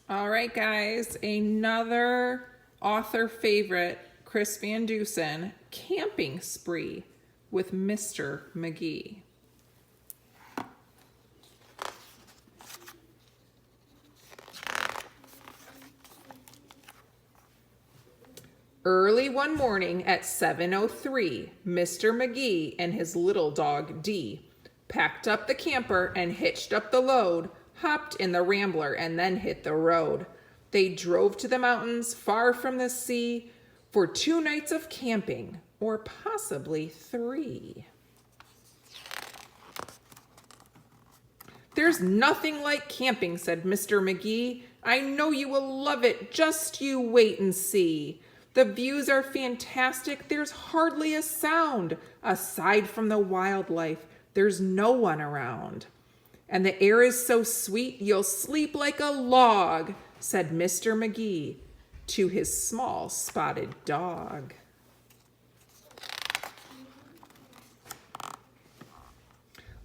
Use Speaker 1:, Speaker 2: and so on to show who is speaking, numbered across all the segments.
Speaker 1: All right, guys, another author favorite, Chris Van Dusen, camping spree with Mr. Magee. Early one morning at 7:03, Mr. Magee and his little dog Dee packed up the camper and hitched up the load, hopped in the Rambler, and then hit the road. They drove to the mountains far from the sea for 2 nights of camping, or possibly 3. "There's nothing like camping," said Mr. Magee. "I know you will love it. Just you wait and see. The views are fantastic. There's hardly a sound. Aside from the wildlife, there's no one around. And the air is so sweet, you'll sleep like a log," said Mr. Magee to his small spotted dog.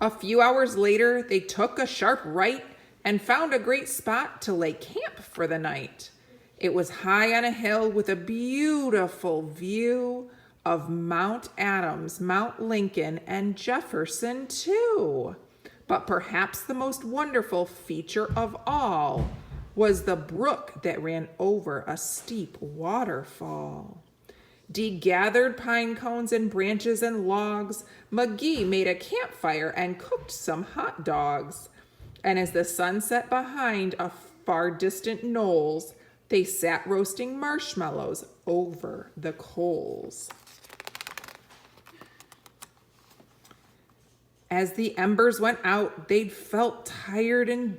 Speaker 1: A few hours later, they took a sharp right and found a great spot to lay camp for the night. It was high on a hill with a beautiful view of Mount Adams, Mount Lincoln, and Jefferson too. But perhaps the most wonderful feature of all was the brook that ran over a steep waterfall. Dee gathered pine cones and branches and logs. Magee made a campfire and cooked some hot dogs. And as the sun set behind a far distant knolls, they sat roasting marshmallows over the coals. As the embers went out, they'd felt tired and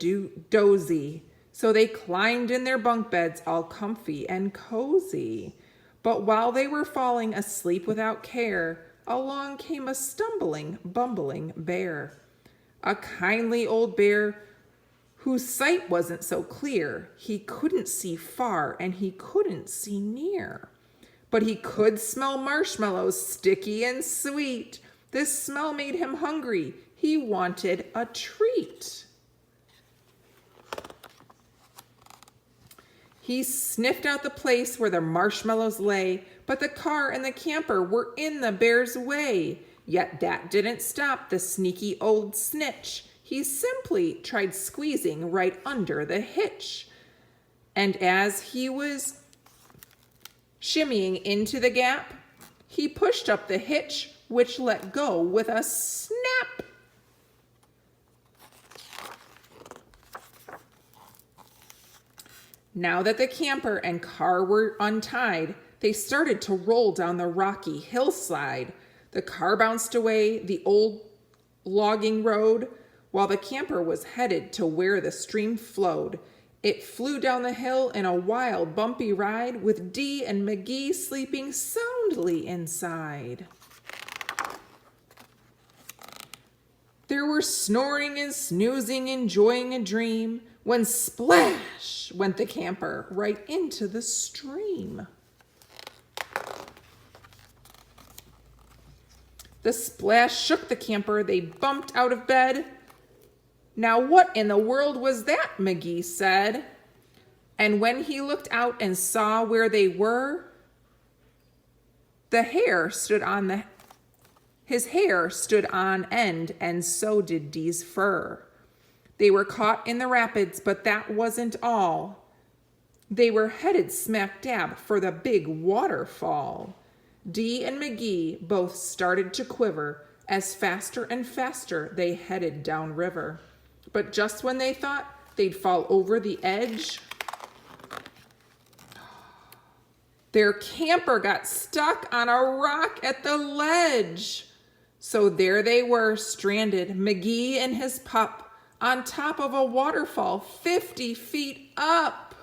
Speaker 1: dozy, so they climbed in their bunk beds all comfy and cozy. But while they were falling asleep without care, along came a stumbling, bumbling bear. A kindly old bear whose sight wasn't so clear. He couldn't see far and he couldn't see near. But he could smell marshmallows, sticky and sweet. This smell made him hungry. He wanted a treat. He sniffed out the place where the marshmallows lay, but the car and the camper were in the bear's way. Yet that didn't stop the sneaky old snitch. He simply tried squeezing right under the hitch. And as he was shimmying into the gap, he pushed up the hitch, which let go with a snap. Now that the camper and car were untied, they started to roll down the rocky hillside. The car bounced away the old logging road, while the camper was headed to where the stream flowed. It flew down the hill in a wild, bumpy ride, with Dee and Magee sleeping soundly inside. There were snoring and snoozing, enjoying a dream, when splash went the camper right into the stream. The splash shook the camper. They bumped out of bed. "Now what in the world was that?" Magee said. And when he looked out and saw where they were, his hair stood on end, and so did Dee's fur. They were caught in the rapids, but that wasn't all. They were headed smack dab for the big waterfall. Dee and Magee both started to quiver as faster and faster they headed downriver. But just when they thought they'd fall over the edge, their camper got stuck on a rock at the ledge. So there they were, stranded, Magee and his pup, on top of a waterfall 50 feet up.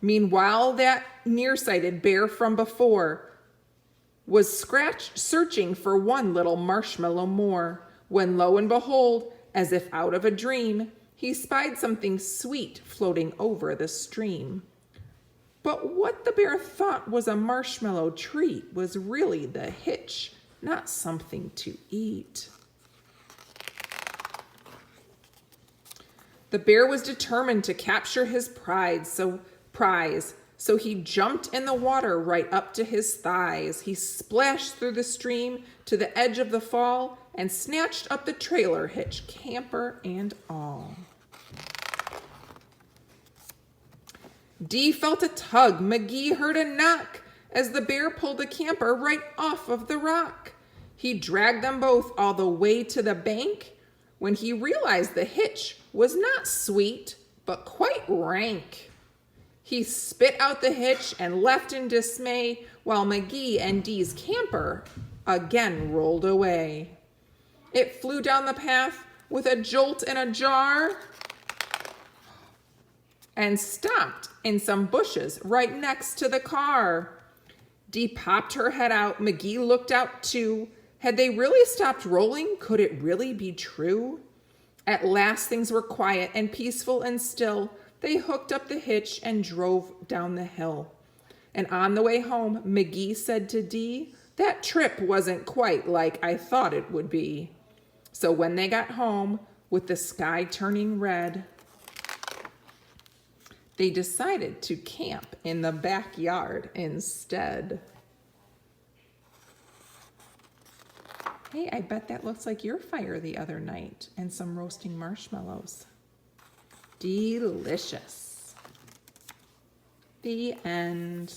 Speaker 1: Meanwhile, that nearsighted bear from before was searching for one little marshmallow more, when lo and behold, as if out of a dream, he spied something sweet floating over the stream. But what the bear thought was a marshmallow treat was really the hitch, not something to eat. The bear was determined to capture his prize, so he jumped in the water right up to his thighs. He splashed through the stream to the edge of the fall and snatched up the trailer hitch, camper and all. Dee felt a tug. Magee heard a knock as the bear pulled the camper right off of the rock. He dragged them both all the way to the bank when he realized the hitch was not sweet, but quite rank. He spit out the hitch and left in dismay while Magee and Dee's camper again rolled away. It flew down the path with a jolt and a jar and stopped in some bushes right next to the car. Dee popped her head out. Magee looked out too. Had they really stopped rolling? Could it really be true? At last things were quiet and peaceful and still. They hooked up the hitch and drove down the hill. And on the way home, Magee said to Dee, "That trip wasn't quite like I thought it would be." So when they got home, with the sky turning red, they decided to camp in the backyard instead. Hey, I bet that looks like your fire the other night and some roasting marshmallows. Delicious. The end.